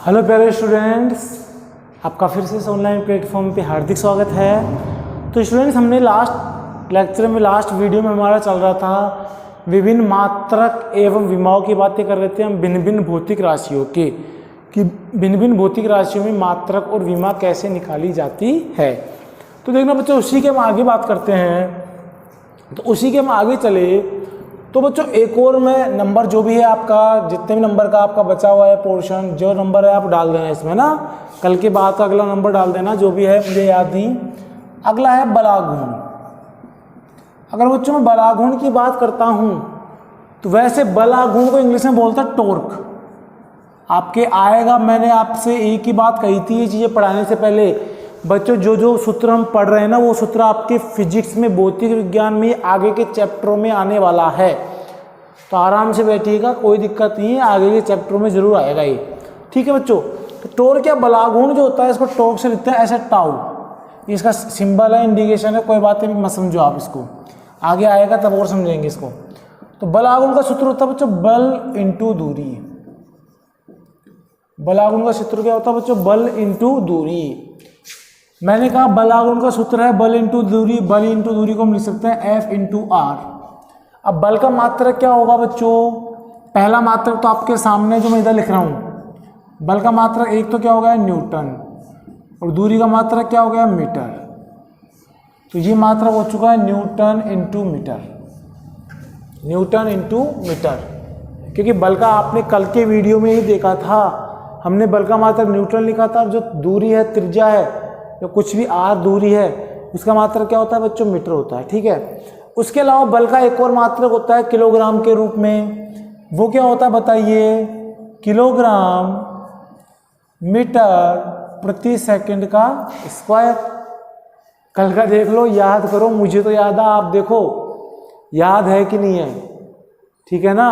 Hello प्यारे students, आपका फिर से इस ऑनलाइन प्लेटफॉर्म पे हार्दिक स्वागत है। तो स्टूडेंट्स, हमने लास्ट लेक्चर में लास्ट वीडियो में हमारा चल रहा था विभिन्न मात्रक एवं विमाओं की बातें कर रहे थे हम भिन्न भिन्न भौतिक राशियों के कि भिन्न भिन्न भौतिक राशियों में मात्रक और विमा कैसे निकाली जाती है। तो देखना बच्चों, उसी के हम आगे बात करते हैं। तो उसी के हम आगे चले तो बच्चों एक और में नंबर जो भी है आपका, जितने भी नंबर का आपका बचा हुआ है पोर्शन, जो नंबर है आप डाल देना इसमें ना, कल के बाद का अगला नंबर डाल देना जो भी है, मुझे याद नहीं। अगला है बलागुण। अगर बच्चों मैं बलागुण की बात करता हूं तो वैसे बलागुण को इंग्लिश में बोलता है टॉर्क। आपके आएगा, मैंने आपसे एक ही बात कही थी ये चीज़ें पढ़ाने से पहले। बच्चों जो सूत्र हम पढ़ रहे हैं ना, वो सूत्र आपके फिजिक्स में, भौतिक विज्ञान में आगे के चैप्टरों में आने वाला है। तो आराम से बैठिएगा, कोई दिक्कत नहीं है, आगे के चैप्टरों में जरूर आएगा ये। ठीक है बच्चों। तो टॉर्क या बलागुण जो होता है, इसको टॉर्क से लिखते हैं ऐसे टाउ। इसका सिंबल है, इंडिकेशन है, कोई बातें भी मत समझो आप इसको, आगे आएगा तब और समझेंगे इसको। तो बलागुण का सूत्र होता है बच्चों बल इंटू दूरी। बलागुण का सूत्र क्या होता है बच्चों? बल इंटू दूरी। मैंने कहा बलागुण का सूत्र है बल इंटू दूरी। बल इंटू दूरी को हम लिख सकते हैं F इंटू आर। अब बल का मात्रक क्या होगा बच्चों? पहला मात्रक तो आपके सामने जो मैं इधर लिख रहा हूं, बल का मात्रक एक तो क्या हो गया न्यूटन, और दूरी का मात्रक क्या हो गया मीटर। तो ये मात्रक हो चुका है newton into metre. Newton into metre, क्योंकि बल का आपने कल के वीडियो में ही देखा था, हमने बल का मात्रक न्यूटन लिखा था। जो दूरी है, त्रिज्या है, जो कुछ भी आर दूरी है, उसका मात्रक क्या होता है बच्चों? मीटर होता है। ठीक है। उसके अलावा बल का एक और मात्रक होता है किलोग्राम के रूप में। वो क्या होता है बताइए? किलोग्राम मीटर प्रति सेकंड का स्क्वायर। कल का देख लो, याद करो, मुझे तो याद है, आप देखो याद है कि नहीं है। ठीक है ना।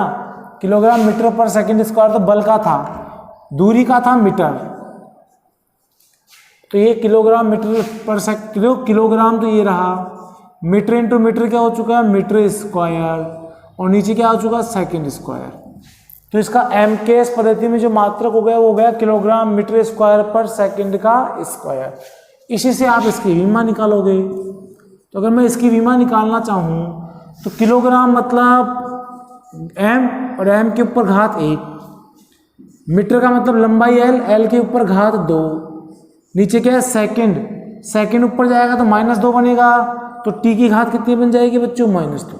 किलोग्राम मीटर पर सेकंड स्क्वायर तो बल का था, दूरी का था मीटर। तो ये किलोग्राम मीटर पर सेकंड, किलोग्राम तो ये रहा, मीटर इंटू मीटर क्या हो चुका है? मीटर स्क्वायर, और नीचे क्या हो चुका है? Second square. तो इसका एम के इस पद्धति में जो मात्रक हो गया वो हो गया किलोग्राम मीटर स्क्वायर पर सेकंड का स्क्वायर। इसी से आप इसकी विमा निकालोगे। तो अगर मैं इसकी विमा निकालना चाहूँ तो किलोग्राम मतलब एम, और एम के ऊपर घात 1, मीटर का मतलब लंबाई एल, एल के ऊपर घात 2, नीचे क्या है सेकंड, सेकंड ऊपर जाएगा तो -2 बनेगा। तो टी की घात कितनी बन जाएगी बच्चों? -2।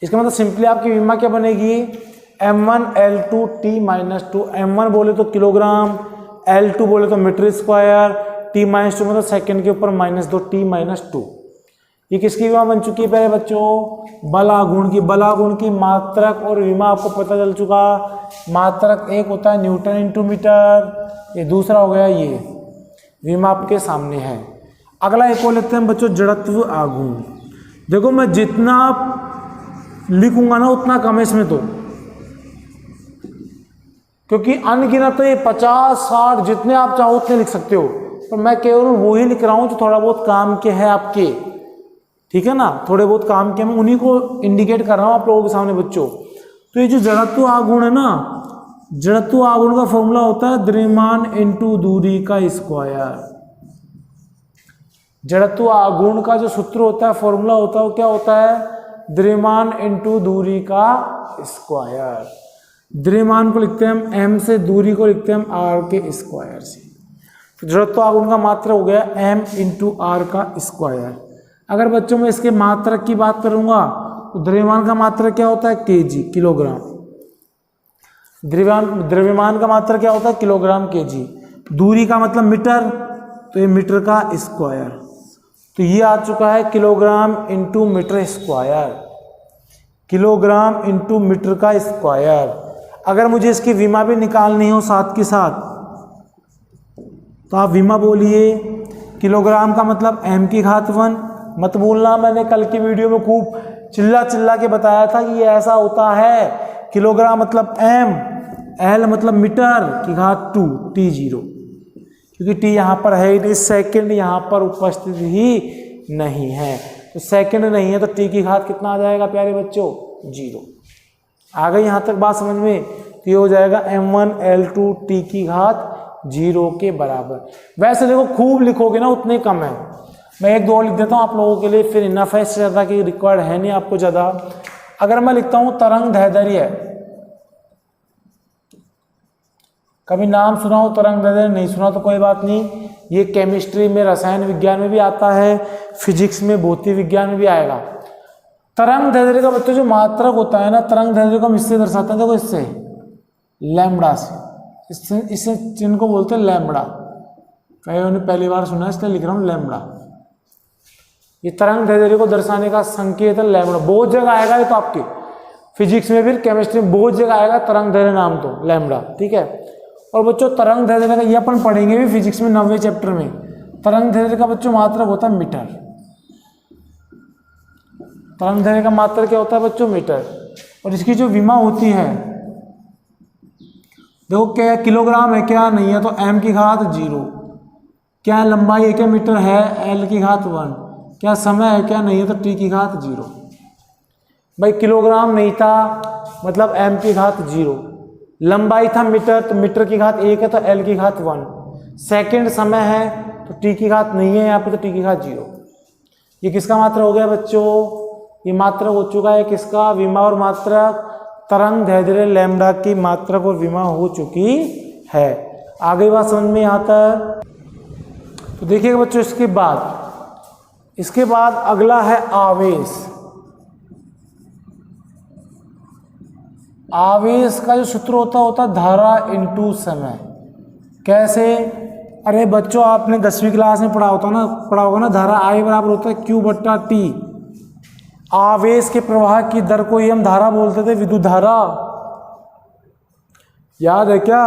इसका मतलब सिंपली आपकी विमा क्या बनेगी? m1 L2 T -2। m1 बोले तो किलोग्राम, L2 बोले तो मीटर स्क्वायर, T -2 मतलब सेकंड के ऊपर -2, T -2। ये किसकी विमा बन चुकी है पहले बच्चों? बलागुण की। बलागुण की मात्रक और विमा आपको पता चल चुका। मात्रक एक होता है न्यूटन इंटू मीटर, ये दूसरा हो गया ये विमा आपके सामने है। अगला एक और लेते हैं बच्चों जड़त्व आघूर्ण। देखो मैं जितना लिखूंगा ना उतना कम है इसमें, तो क्योंकि अनगिनत तो ये 50-60 जितने आप चाहो उतने लिख सकते हो, पर मैं केवल वो ही लिख रहा हूं जो थोड़ा बहुत काम के है आपके। ठीक है ना, थोड़े बहुत काम के, मैं उन्हीं को इंडिकेट कर रहा हूं आप लोगों के सामने बच्चों। तो ये जो जड़त्व आघूर्ण है ना, जड़त्व आघूर्ण का फॉर्मूला होता है द्रव्यमान इंटू दूरी का स्क्वायर। जड़त्व आघूर्ण का जो सूत्र होता है, फॉर्मूला होता है, वो क्या होता है? द्रव्यमान इंटू दूरी का स्क्वायर। द्रव्यमान को लिखते हैं हम एम से, दूरी को लिखते हैं हम आर के स्क्वायर से। तो जड़त्व आघूर्ण का मात्रक हो गया एम इंटू आर का स्क्वायर। अगर बच्चों में इसके मात्रक की बात करूंगा तो द्रव्यमान का मात्रक क्या होता है? KG, kilogram. द्रव्यमान का मात्रक क्या होता है? Kilogram KG. दूरी का मतलब मीटर, तो ये मीटर का स्क्वायर। तो ये आ चुका है kilogram into metre square. Kilogram into metre का स्क्वायर। अगर मुझे इसकी विमा भी निकालनी हो साथ के साथ, तो आप विमा बोलिए। किलोग्राम का मतलब m की घात 1, मत भूलना, मैंने कल की वीडियो में खूब चिल्ला के बताया था कि ये ऐसा होता है। किलोग्राम मतलब m, l मतलब मीटर की घात 2, T0, क्योंकि टी यहाँ पर है, सेकंड यहाँ पर उपस्थित ही नहीं है। तो सेकंड नहीं है तो टी की घात कितना आ जाएगा प्यारे बच्चों? 0। आ गई यहाँ तक बात समझ में? तो ये हो जाएगा m1L2 t की घात 0 के बराबर। वैसे देखो खूब लिखोगे ना उतने कम है, मैं एक दो लिख देता हूँ आप लोगों के लिए, फिर इनफ है, इससे ज़्यादा की रिक्वायर्ड है नहीं आपको ज़्यादा। अगर मैं लिखता हूँ तरंग दैर्ध्य, कभी नाम सुना हो तरंग दैर्ध्य, नहीं सुना तो कोई बात नहीं, ये केमिस्ट्री में, रसायन विज्ञान में भी आता है, फिजिक्स में, भौतिक विज्ञान में भी आएगा। तरंग दैर्ध्य का बच्चों जो मात्रक होता है ना, तरंग दैर्ध्य को हम इससे दर्शाते हैं, देखो इससे, लैम्बडा से, इससे चिन्ह को बोलते हैं लैम्बडा। कई ने पहली बार सुना है इसलिए लिख रहा हूँ लैम्बडा। ये तरंग दैर्ध्य को दर्शाने का संकेत है लैम्बडा। बहुत जगह आएगा ये तो आपके फिजिक्स में भी, केमिस्ट्री में बहुत जगह आएगा तरंग दैर्ध्य नाम तो लैम्बडा, ठीक है। और बच्चों तरंग दैर्ध्य का ये अपन पढ़ेंगे भी फिजिक्स में 9वें चैप्टर में। तरंग दैर्ध्य का बच्चों मात्रक होता है मीटर। तरंग दैर्ध्य का मात्रक क्या होता है बच्चों? मीटर। और इसकी जो विमा होती है, देखो क्या किलोग्राम है क्या नहीं है, तो m की घात 0, क्या लंबाई है क्या मीटर है, l की घात 1, क्या समय है क्या नहीं है, तो t की घात 0। भाई किलोग्राम नहीं था मतलब m की घात 0, लंबाई था मीटर तो मीटर की घात 1 है तो l की घात 1, सेकंड समय है तो t की घात नहीं है यहाँ पे तो t की घात 0। ये किसका मात्रक हो गया बच्चों? ये मात्रक हो चुका है किसका? विमा और मात्रक, तरंग दैर्ध्य लैम्बडा की मात्रक और विमा हो चुकी है। आगे बात समझ में यहाँ तक? तो देखिएगा बच्चों इसके बाद अगला है आवेश। आवेश का जो सूत्र होता है धारा इंटू समय। कैसे? अरे बच्चों आपने 10वीं क्लास में पढ़ा होगा ना, धारा I बराबर होता है Q/T। आवेश के प्रवाह की दर को ही हम धारा बोलते थे, विद्युत धारा। याद है क्या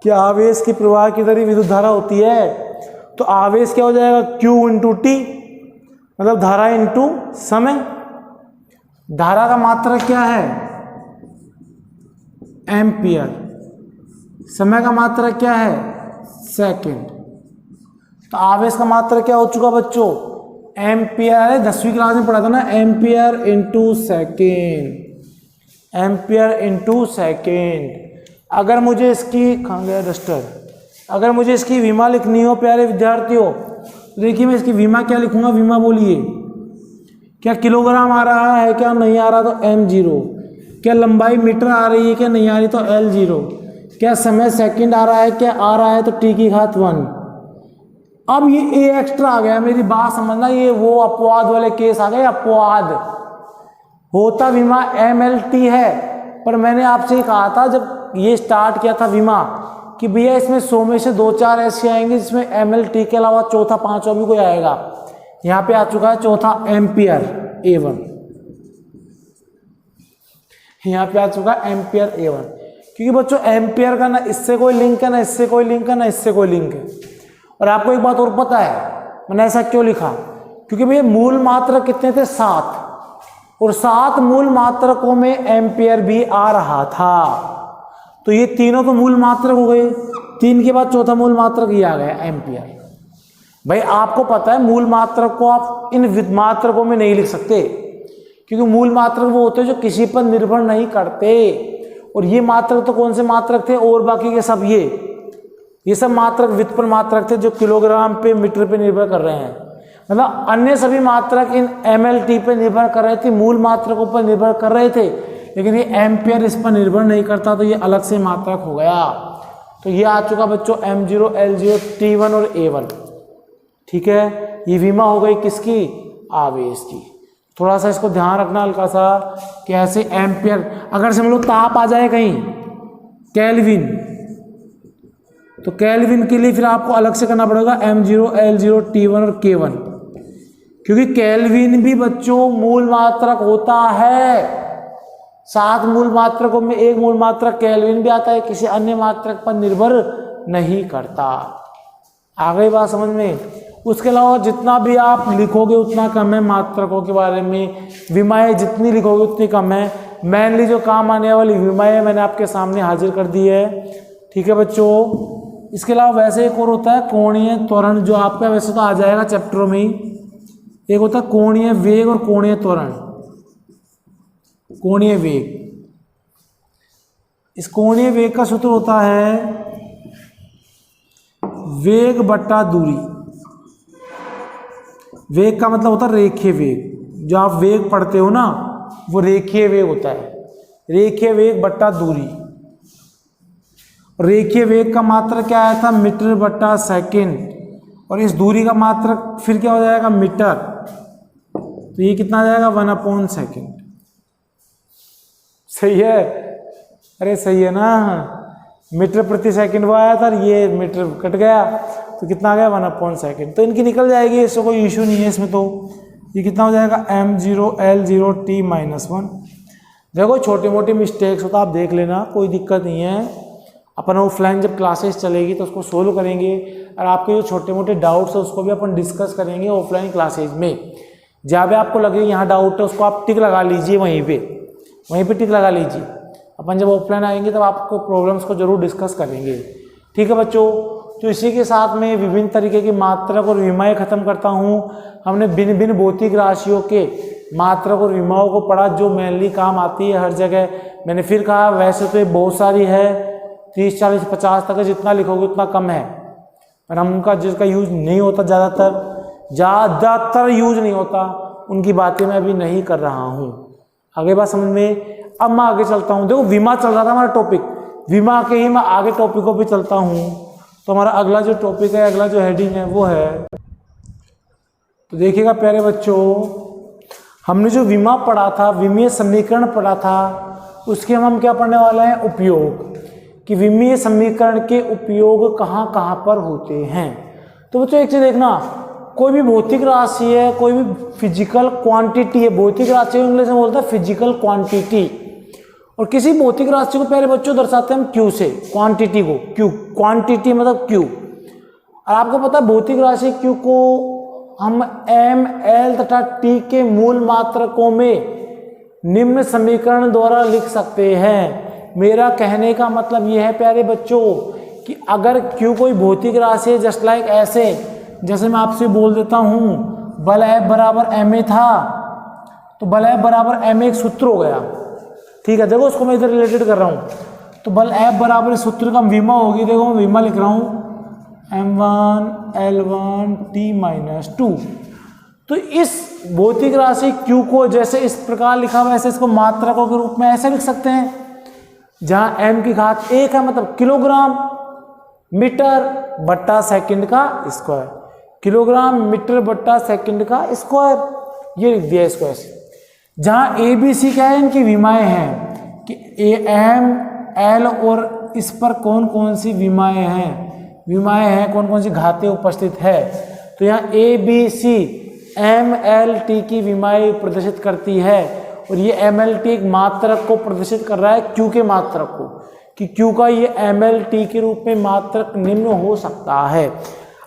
कि आवेश की प्रवाह की दर ही विद्युत धारा होती है। तो आवेश क्या हो जाएगा? Q/T, मतलब धारा इंटू समय। धारा का मात्रक क्या है? एम्पियर। समय का मात्रक क्या है? सेकंड। तो आवेश का मात्रक क्या हो चुका बच्चों? एम्पियर। 10वीं क्लास में पढ़ा था ना, ampere into second. Ampere into second. अगर मुझे इसकी, कहाँ गया डस्टर, अगर मुझे इसकी विमा लिखनी हो प्यारे विद्यार्थियों, तो देखिए मैं इसकी विमा क्या लिखूंगा? विमा बोलिए, क्या किलोग्राम आ रहा है क्या नहीं आ रहा, तो m0। क्या लंबाई मीटर आ रही है क्या नहीं आ रही, तो l0। क्या समय सेकंड आ रहा है क्या आ रहा है, तो t की घात 1। अब ये a एक्स्ट्रा आ गया, मेरी बात समझना, ये वो अपवाद वाले केस आ गए। अपवाद होता विमा mlt है, पर मैंने आपसे कहा था जब ये स्टार्ट किया था विमा कि भैया इसमें 100 में से 2-4 ऐसे आएंगे जिसमें mlt के अलावा चौथा पांचवा भी कोई आएगा। यहाँ पे आ चुका है चौथा एम्पियर A1, यहाँ पे आ चुका है एम्पियर A1। क्योंकि बच्चों एम्पियर का ना इससे कोई लिंक है, ना इससे कोई लिंक है, ना इससे कोई लिंक है। और आपको एक बात और पता है मैंने ऐसा क्यों लिखा? क्योंकि भैया मूल मात्रक कितने थे? 7, और 7 मूल मात्रकों में एम्पियर भी आ रहा था। तो ये तीनों तो मूल मात्रक हो गए, 3 के बाद चौथा मूल मात्रक ये आ गया एम्पियर। भाई आपको पता है मूल मात्रक को आप इन मात्रकों में नहीं लिख सकते, क्योंकि मूल मात्रक वो होते हैं जो किसी पर निर्भर नहीं करते। और ये मात्रक तो कौन से मात्रक थे? और बाकी के सब ये सब मात्रक व्युत्पन्न मात्रक थे जो किलोग्राम पे मीटर पे निर्भर कर रहे हैं। मतलब अन्य सभी मात्रक इन mlt पे निर्भर कर रहे थे, मूल मात्रकों पर निर्भर कर रहे थे, लेकिन ये एम्पियर इस पर निर्भर नहीं करता, तो ये अलग से मात्रक हो गया। तो ये आ चुका बच्चों m0, l0, t1 और a1। ठीक है, ये विमा हो गई किसकी? आवेश की। थोड़ा सा इसको ध्यान रखना हल्का सा, कैसे एम्पियर, अगर समझ लो ताप आ जाए कहीं केल्विन, तो केल्विन के लिए फिर आपको अलग से करना पड़ेगा m0, l0, t1 और k1, क्योंकि केल्विन भी बच्चों मूल मात्रक होता है। 7 मूल मात्रकों में एक मूल मात्रक केल्विन भी आता है, किसी अन्य मात्रक पर निर्भर नहीं करता। आ गई बात समझ में? उसके अलावा जितना भी आप लिखोगे उतना कम है मात्रकों के बारे में। विमाएं जितनी लिखोगे उतनी कम है। मेनली जो काम आने वाली विमाएं मैंने आपके सामने हाजिर कर दी है। ठीक है बच्चों, इसके अलावा वैसे एक और होता है कोणीय त्वरण, जो आपका वैसे तो आ जाएगा चैप्टरों में ही। एक होता है कोणीय वेग और कोणीय त्वरण। कोणीय वेग, इस कोणीय वेग का सूत्र होता है वेग बट्टा दूरी। वेग का मतलब होता है रेखीय वेग। जो आप वेग पढ़ते हो ना वो रेखीय वेग होता है, रेखीय वेग बट्टा दूरी। रेखीय वेग का मात्रक क्या आया था? मीटर बट्टा सेकंड। और इस दूरी का मात्रक फिर क्या हो जाएगा? मीटर। तो ये कितना आ जाएगा? 1/सेकंड। सही है? अरे सही है ना। मीटर प्रति सेकंड वो आया था, ये मीटर कट गया तो कितना आ गया? 1/सेकंड। तो इनकी निकल जाएगी, इससे कोई इशू नहीं है इसमें। तो ये कितना हो जाएगा? m0 L0 t-1। देखो छोटी मोटी मिस्टेक्स हो तो आप देख लेना, कोई दिक्कत नहीं है। अपन ऑफलाइन जब क्लासेस चलेगी तो उसको सोल्व करेंगे, और आपके जो छोटे मोटे डाउट्स है उसको भी अपन डिस्कस करेंगे ऑफलाइन क्लासेज में। जहाँ भी आपको लगे यहाँ डाउट है उसको आप टिक लगा लीजिए, वहीं पे टिक लगा लीजिए। अपन जब ऑफलाइन आएंगे तब आपको प्रॉब्लम्स को जरूर डिस्कस करेंगे। ठीक है बच्चों, तो इसी के साथ में विभिन्न तरीके की मात्रक और विमाएँ खत्म करता हूँ। हमने भिन्न भिन्न भौतिक राशियों के मात्रक और विमाओं को पढ़ा, जो मेनली काम आती है हर जगह। मैंने फिर कहा वैसे तो ये बहुत सारी है, 30, 40, 50 तक जितना लिखोगे उतना कम है, पर हम उनका जिसका यूज नहीं होता, ज़्यादातर यूज नहीं होता, उनकी बातें मैं अभी नहीं कर रहा हूँ। आगे बात समझ में। अब मैं आगे चलता हूँ। देखो विमा चल रहा था हमारा टॉपिक, विमा के ही मैं आगे टॉपिकों पे चलता हूँ। तो हमारा अगला जो टॉपिक है, अगला जो हेडिंग है वो है, तो देखिएगा प्यारे बच्चों, हमने जो विमा पढ़ा था, विमीय समीकरण पढ़ा था, उसके हम क्या पढ़ने वाले हैं? उपयोग, कि विमीय समीकरण के उपयोग कहाँ कहाँ पर होते हैं। तो बच्चों एक चीज देखना, कोई भी भौतिक राशि है, कोई भी फिजिकल क्वांटिटी है, भौतिक राशि इंग्लिश में बोलता है फिजिकल क्वांटिटी, और किसी भौतिक राशि को प्यारे बच्चों दर्शाते हैं हम क्यू से, क्वांटिटी को क्यू, क्वांटिटी मतलब क्यू। और आपको पता है भौतिक राशि क्यू को हम एम, एल तथा टी के मूल मात्रकों में निम्न समीकरण द्वारा लिख सकते हैं। मेरा कहने का मतलब यह है प्यारे बच्चों कि अगर क्यू कोई भौतिक राशि है, जस्ट लाइक ऐसे, जैसे मैं आपसे बोल देता हूं बल F बराबर एम ए था, तो बल F बराबर एम ए एक सूत्र हो गया। ठीक है, देखो उसको मैं इधर रिलेटेड कर रहा हूं। तो बल F बराबर इस सूत्र का विमा होगी, देखो मैं विमा लिख रहा हूं m1 L1 t-2। तो इस भौतिक राशि Q को जैसे इस प्रकार लिखा हुआ, ऐसे इसको मात्रकों के रूप में ऐसे लिख सकते हैं, जहां m की घात 1 है, मतलब किलोग्राम मीटर बट्टा सेकंड का स्क्वायर, किलोग्राम मीटर बट्टा सेकंड का स्क्वायर, ये लिख दिया इसको ऐसे। जहां ए बी सी क्या है, इनकी विमाएं हैं कि एम एल, और इस पर कौन कौन सी विमाएं हैं, कौन कौन सी घातें उपस्थित है। तो यहाँ A B C M L T की विमाएं प्रदर्शित करती है, और ये एम एल टी एक मात्रक को प्रदर्शित कर रहा है, क्यू के मात्रक को, कि क्यू का ये एम एल टी के रूप में मात्रक निम्न हो सकता है।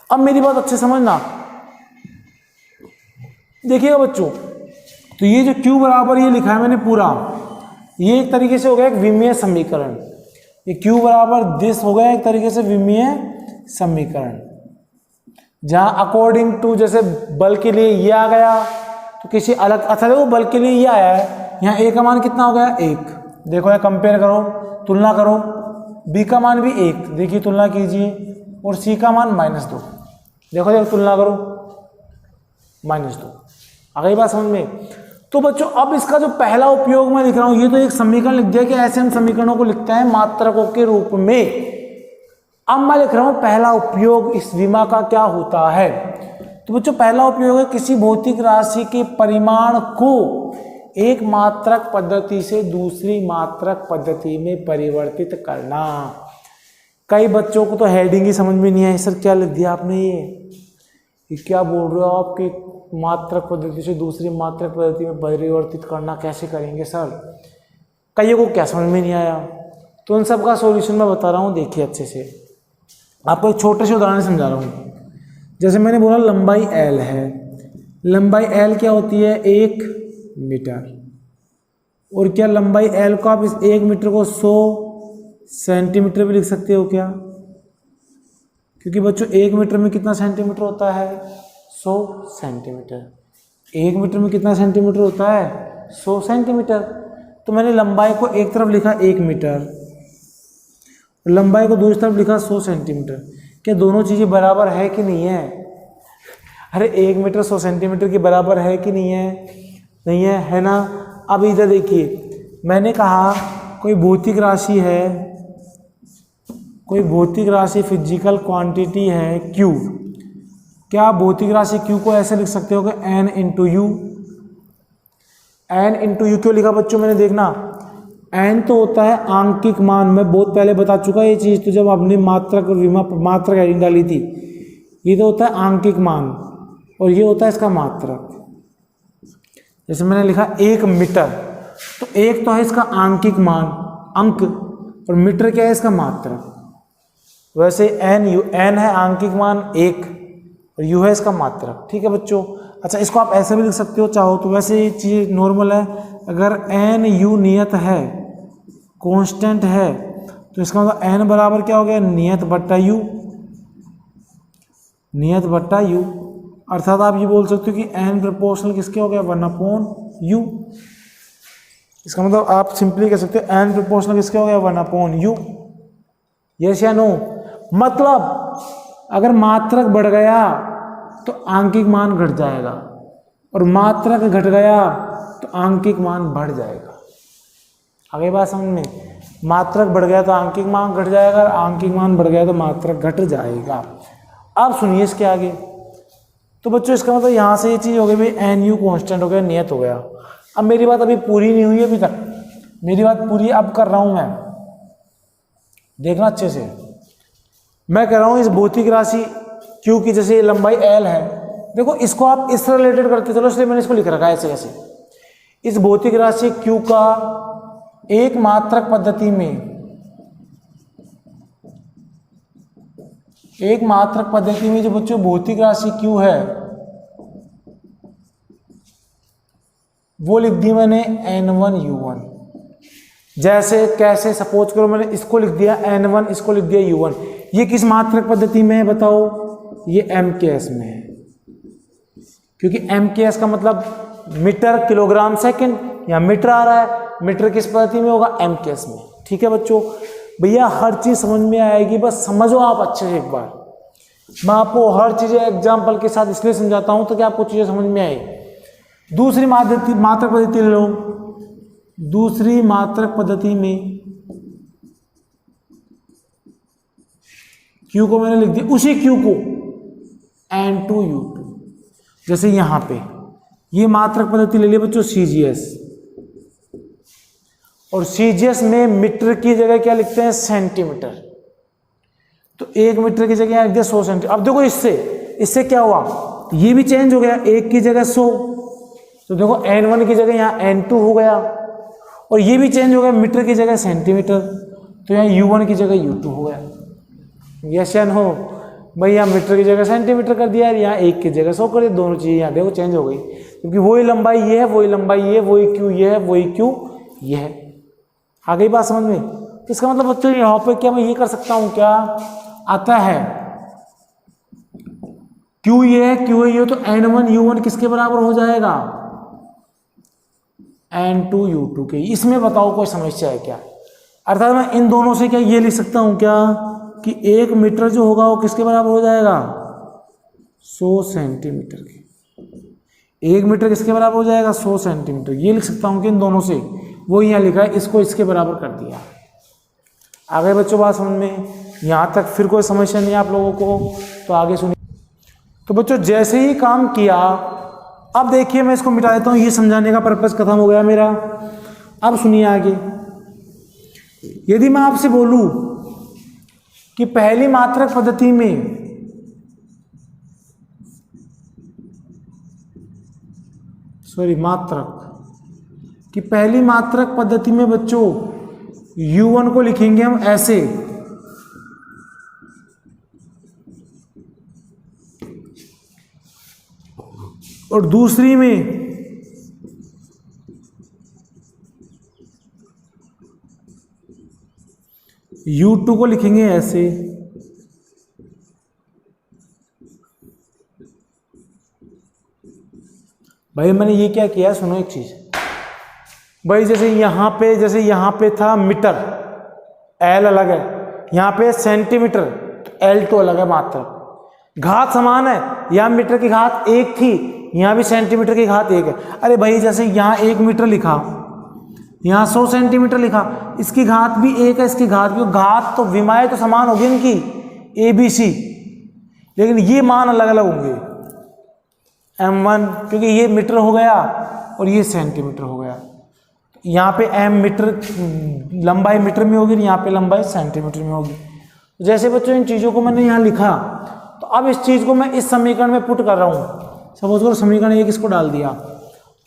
अब मेरी बात अच्छे समझना, देखिएगा बच्चों, तो ये जो क्यू बराबर ये लिखा है मैंने पूरा, ये एक तरीके से हो गया एक विमीय समीकरण। ये क्यू बराबर दिस हो गया एक तरीके से विमीय समीकरण, जहां अकॉर्डिंग टू, जैसे बल के लिए ये आ गया तो किसी अलग, अच्छा देखो बल के लिए ये आया है, यहाँ ए का मान कितना हो गया? 1। देखो यहाँ कंपेयर करो, तुलना करो, बी का मान भी 1, देखिए तुलना कीजिए, और सी का मान -2, देखो तुलना करो, -2। आ गई बात समझ में। तो बच्चों अब इसका जो पहला उपयोग मैं लिख रहा हूं, ये तो एक समीकरण लिख दिया कि ऐसे हम समीकरणों को लिखते हैं मात्रकों के रूप में। अब मैं लिख रहा हूं पहला उपयोग इस विमा का क्या होता है। तो बच्चों पहला उपयोग है किसी भौतिक राशि के परिमाण को एक मात्रक पद्धति से दूसरी मात्रक पद्धति में परिवर्तित करना। कई बच्चों को तो हेडिंग ही समझ में नहीं आई, सर क्या लिख दिया आपने, ये क्या बोल रहे हो आप कि मात्रक पद्धति से दूसरी मात्रक पद्धति में परिवर्तित करना कैसे करेंगे सर। कईयों को क्या समझ में नहीं आया, तो उन सब का सॉल्यूशन मैं बता रहा हूँ, देखिए अच्छे से। आपको एक छोटे से उदाहरण समझा रहा हूँ। जैसे मैंने बोला लंबाई L है, लंबाई L क्या होती है? 1 मीटर। और क्या लंबाई L को आप इस 1 मीटर को 100 सेंटीमीटर भी लिख सकते हो क्या? क्योंकि बच्चों 1 मीटर में कितना सेंटीमीटर होता है? 100 सेंटीमीटर। 1 मीटर में कितना सेंटीमीटर होता है? 100 सेंटीमीटर। तो मैंने लंबाई को एक तरफ लिखा 1 मीटर, लंबाई को दूसरी तरफ लिखा 100 सेंटीमीटर। क्या दोनों चीज़ें बराबर है कि नहीं है? अरे 1 मीटर 100 सेंटीमीटर के बराबर है कि नहीं है? नहीं है, है ना। अब इधर देखिए, मैंने कहा कोई भौतिक राशि है, कोई भौतिक राशि फिजिकल क्वांटिटी है Q। क्या आप भौतिक राशि Q को ऐसे लिख सकते हो कि N into you. N into you क्यों लिखा बच्चों मैंने? देखना, N तो होता है आंकिक मान, मैं बहुत पहले बता चुका ये चीज़, तो जब आपने मात्रक और मात्रक हेडिंग डाली थी। ये तो होता है आंकिक मान और ये होता है इसका मात्रक। जैसे मैंने लिखा 1 मीटर, तो 1 तो है इसका आंकिक मान, अंक, और मीटर क्या है इसका मात्रक। वैसे N है आंकिक मान 1 और U है इसका मात्रक। ठीक है बच्चों। अच्छा, इसको आप ऐसे भी लिख सकते हो चाहो तो। वैसे ये चीज़ नॉर्मल है, अगर NU नियत है, कांस्टेंट है, तो इसका मतलब N बराबर क्या हो गया? नियत बट्टा U, नियत बट्टा U। अर्थात आप ये बोल सकते हो कि N प्रोपोर्शनल किसके हो गया? 1/U। इसका मतलब आप सिंपली कह सकते हो N प्रोपोर्शनल किसके हो गया? 1/U। यस या नो? मतलब अगर मात्रक बढ़ गया तो आंकिक मान घट जाएगा और मात्रक घट गया तो आंकिक मान बढ़ जाएगा। आगे बात समझ में? मात्रक बढ़ गया तो आंकिक मान घट जाएगा, आंकिक मान बढ़ गया तो मात्रक घट जाएगा। अब सुनिए इसके आगे। तो बच्चों इसका मतलब यहाँ से ये चीज़ हो गई भाई, NU कांस्टेंट हो गया, नियत हो गया। अब मेरी बात अभी पूरी नहीं हुई अभी तक, मेरी बात पूरी अब कर रहा हूँ मैं, देखना अच्छे से। मैं कह रहा हूँ इस भौतिक राशि Q की जैसे लंबाई L है, देखो इसको आप इस तरह रिलेटेड करते चलो, इसलिए मैंने इसको लिख रखा है ऐसे ऐसे। इस भौतिक राशि Q का एक मात्रक पद्धति में, एक मात्रक पद्धति में जो बच्चों भौतिक राशि Q है वो लिख दी मैंने N1U1। जैसे कैसे, सपोज करो मैंने इसको लिख दिया N1, इसको लिख दिया U1। ये किस मात्रक पद्धति में है बताओ? ये MKS में है, क्योंकि MKS का मतलब मीटर किलोग्राम सेकंड, या मीटर आ रहा है। मीटर किस पद्धति में होगा? MKS में। ठीक है बच्चों, भैया हर चीज समझ में आएगी, बस समझो आप अच्छे से एक बार। मैं आपको हर चीज एग्जाम्पल के साथ इसलिए समझाता हूं तो कि आपको चीजें समझ में आए। दूसरी मात्रक पद्धति ले लो। दूसरी मात्रक पद्धति में Q को मैंने लिख दिया, उसी Q को N2U2। जैसे यहां पे ये मात्रक पद्धति ले लिया बच्चों CGS, और CGS में मीटर की जगह क्या लिखते हैं? सेंटीमीटर। तो 1 मीटर की जगह लिख दिया 100 सेंटीमीटर। अब देखो इससे क्या हुआ? ये भी चेंज हो गया, 1 की जगह 100, तो देखो N1 की जगह यहाँ N2 हो गया, और ये भी चेंज हो गया, मीटर की जगह सेंटीमीटर, तो यहाँ U1 की जगह U2 हो गया। यस या नो? भैया मीटर की जगह सेंटीमीटर कर दिया, यहाँ 1 की जगह 100 कर दिया, दोनों चीजें यहाँ देखो चेंज हो गई, क्योंकि वही लंबाई ये है, वही लंबाई ये, वही Q ये है, वही Q ये है। आ गई बात समझ में? तो इसका मतलब बच्चों यहाँ पे क्या मैं ये कर सकता हूँ, क्या आता है? Q ये है, Q ये, तो N1U1 किसके बराबर हो जाएगा? N2U2 के। इसमें बताओ कोई समस्या है क्या? अर्थात मैं इन दोनों से क्या ये लिख सकता हूं क्या कि 1 मीटर जो होगा वो किसके बराबर हो जाएगा? 100 सेंटीमीटर के। 1 मीटर किसके बराबर हो जाएगा? 100 सेंटीमीटर। ये लिख सकता हूं कि इन दोनों से, वो यहाँ लिखा है, इसको इसके बराबर कर दिया। आ गए बच्चों बात समझ में? यहाँ तक फिर कोई समस्या नहीं है आप लोगों को? तो आगे सुनिए। तो बच्चों जैसे ही काम किया, अब देखिए मैं इसको मिटा देता हूँ, ये समझाने का पर्पस खत्म हो गया मेरा। अब सुनिए आगे। यदि मैं आपसे बोलूं कि पहली मात्रक पद्धति में कि पहली मात्रक पद्धति में बच्चों U1 को लिखेंगे हम ऐसे, और दूसरी में U2 को लिखेंगे ऐसे। भाई मैंने ये क्या किया, सुनो एक चीज भाई, जैसे यहां पे था मीटर, L अलग है, यहाँ पे सेंटीमीटर, L2 अलग है मात्रक, घात समान है, यहाँ मीटर की घात 1 थी, यहाँ भी सेंटीमीटर की घात 1 है। अरे भाई जैसे यहाँ 1 मीटर लिखा, यहाँ 100 सेंटीमीटर लिखा, इसकी घात भी 1 है, इसकी घात भी, घात तो विमाएँ तो समान होगी इनकी ABC, लेकिन ये मान अलग अलग होंगे। M1 क्योंकि ये मीटर हो गया और ये सेंटीमीटर हो गया, यहाँ पे M मीटर लंबाई मीटर में होगी, यहाँ पे लंबाई सेंटीमीटर में होगी। जैसे बच्चों इन चीज़ों को मैंने यहाँ लिखा, तो अब इस चीज़ को मैं इस समीकरण में पुट कर रहा हूँ। सपोज करो समीकरण 1 इसको डाल दिया,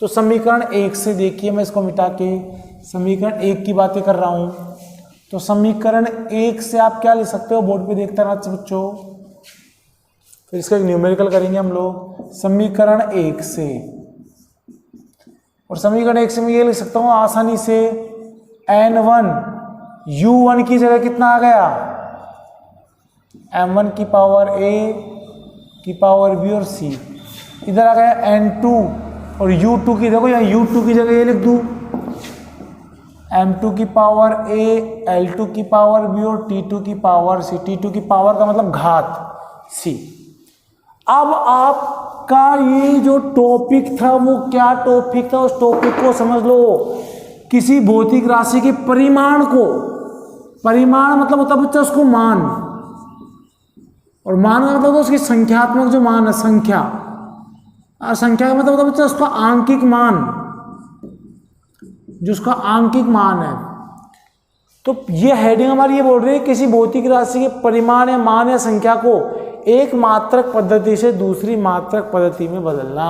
तो समीकरण 1 से देखिए मैं इसको मिटा के समीकरण 1 की बातें कर रहा हूँ। तो समीकरण 1 से आप क्या लिख सकते हो, बोर्ड पे देखते रहना बच्चों, फिर इसका एक न्यूमेरिकल करेंगे हम लोग। समीकरण 1 से, और समीकरण 1 से मैं ये लिख सकता हूँ आसानी से, N1 U1 की जगह कितना आ गया, M1 की पावर A की पावर B और C, इधर आ गया N2 और U2 की, देखो यहाँ U2 की जगह ये लिख दूँ M2 की पावर A, L2 की पावर B और T2 की पावर C। T2 की पावर का मतलब घात C। अब आपका ये जो टॉपिक था वो क्या टॉपिक था, उस टॉपिक को समझ लो। किसी भौतिक राशि के परिमाण को, परिमाण मतलब होता है बच्चा उसको मान, और मान का मतलब होता है उसकी संख्यात्मक जो मान है, संख्या, और संख्या का मतलब होता है बच्चा उसका आंकिक मान, जो उसका आंकिक मान है। तो ये हेडिंग हमारी ये बोल रही है किसी भौतिक राशि के परिमाण या मान या संख्या को एक मात्रक पद्धति से दूसरी मात्रक पद्धति में बदलना।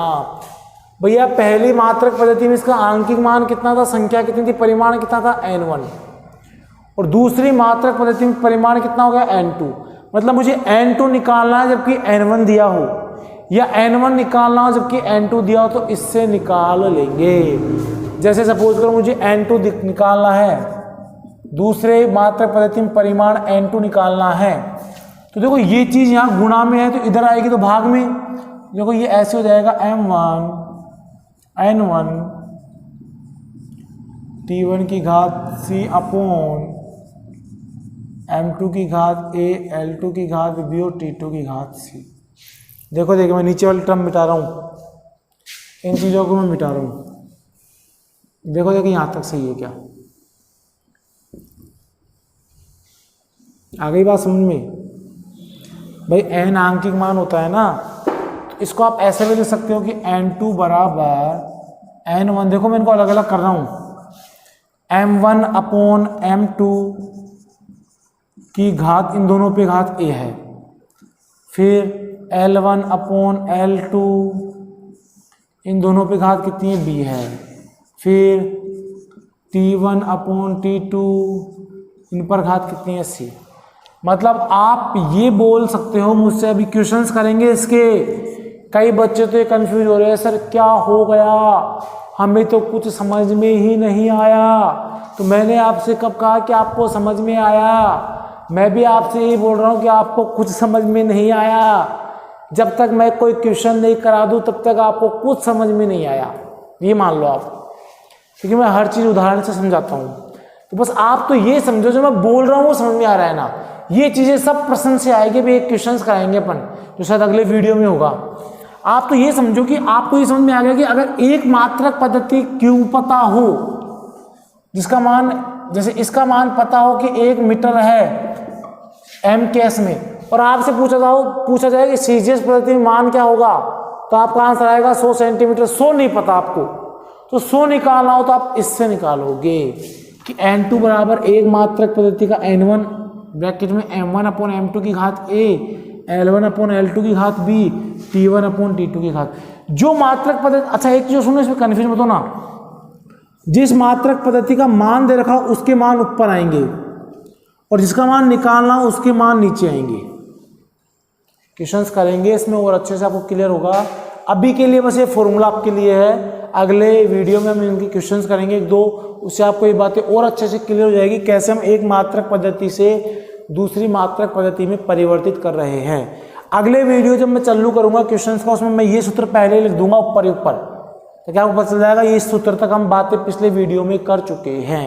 भैया पहली मात्रक पद्धति में इसका आंकिक मान कितना था, संख्या कितनी थी, परिमाण कितना था N1, और दूसरी मात्रक पद्धति में परिमाण कितना हो गया N2। मतलब मुझे N2 निकालना है जबकि N1 दिया हो, या N1 निकालना हो जबकि N2 दिया हो, तो इससे निकाल लेंगे। जैसे सपोज करो मुझे N2 निकालना है, दूसरे मात्रक पद्धति में परिमाण N2 निकालना है, तो देखो ये चीज़ यहाँ गुणा में है तो इधर आएगी तो भाग में। देखो ये ऐसे हो जाएगा M1 N1 T1 की घात C अपॉन M2 की घात A, L2 की घात B और T2 की घात C। देखो देखो मैं नीचे वाली टर्म मिटा रहा हूँ, इन चीज़ों को मैं मिटा रहा हूँ। देखो देखो यहाँ तक सही है क्या, आ गई बात समझ में। भाई n आंकिक मान होता है ना, तो इसको आप ऐसे भी लिख सकते हो कि N2 बराबर N1, देखो मैं इनको अलग अलग कर रहा हूँ, M1 अपॉन M2 की घात, इन दोनों पे घात A है, फिर L1 अपॉन L2, इन दोनों पे घात कितनी है B है, फिर T1 अपॉन T2, इन पर घात कितनी है C। मतलब आप ये बोल सकते हो, मुझसे अभी क्वेश्चंस करेंगे इसके, कई बच्चे तो ये कंफ्यूज हो रहे हैं, सर क्या हो गया, हमें तो कुछ समझ में ही नहीं आया। तो मैंने आपसे कब कहा कि आपको समझ में आया, मैं भी आपसे यही बोल रहा हूँ कि आपको कुछ समझ में नहीं आया। जब तक मैं कोई क्वेश्चन नहीं करा दूँ तब तक आपको कुछ समझ में नहीं आया, ये मान लो आप, क्योंकि मैं हर चीज़ उदाहरण से समझाता हूँ। तो बस आप तो ये समझो जो मैं बोल रहा हूँ वो समझ में आ रहा है ना, ये चीज़ें सब प्रश्न से आएगी। भी एक क्वेश्चन कराएंगे अपन जो शायद अगले वीडियो में होगा। आप तो ये समझो कि आपको ये समझ में आ गया कि अगर एक मात्रक पद्धति क्यों पता हो, जिसका मान, जैसे इसका मान पता हो कि 1 मीटर है M केस में, और आपसे पूछा जाए कि सीजीएस पद्धति में मान क्या होगा, तो आपका आंसर आएगा 100 सेंटीमीटर। 100 नहीं पता आपको, तो 100 निकालना हो तो आप इससे निकालोगे कि N2 बराबर एक मात्रक पद्धति का N1 ब्रैकेट में M1 अपॉन M2 की घात A, L1 अपॉन L2 की घात B, T1 अपॉन T2 की घात। जो मात्रक पद्धति, अच्छा एक चीज सुनो, इसमें कन्फ्यूजन मत होना, जिस मात्रक पद्धति का मान दे रखा हो उसके मान ऊपर आएंगे, और जिसका मान निकालना हो उसके मान नीचे आएंगे। क्वेश्चंस करेंगे इसमें और अच्छे से आपको क्लियर होगा। अभी के लिए बस ये फॉर्मूला आपके लिए है, अगले वीडियो में हम इनके क्वेश्चंस करेंगे 1-2, उससे आपको ये बातें और अच्छे से क्लियर हो जाएगी कैसे हम एक मात्रक पद्धति से दूसरी मात्रक पद्धति में परिवर्तित कर रहे हैं। अगले वीडियो जब मैं चालू करूंगा क्वेश्चंस का, उसमें मैं ये सूत्र पहले लिख दूंगा ऊपर ही ऊपर, तो क्या आपको पता चल जाएगा ये सूत्र तक हम बातें पिछले वीडियो में कर चुके हैं।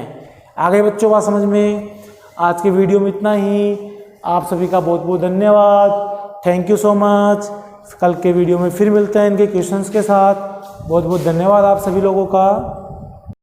आगे बच्चों बात समझ में आज के वीडियो में इतना ही। आप सभी का बहुत बहुत धन्यवाद। Thank you so much. कल के वीडियो में फिर मिलते हैं इनके क्वेश्चंस के साथ। बहुत बहुत धन्यवाद आप सभी लोगों का।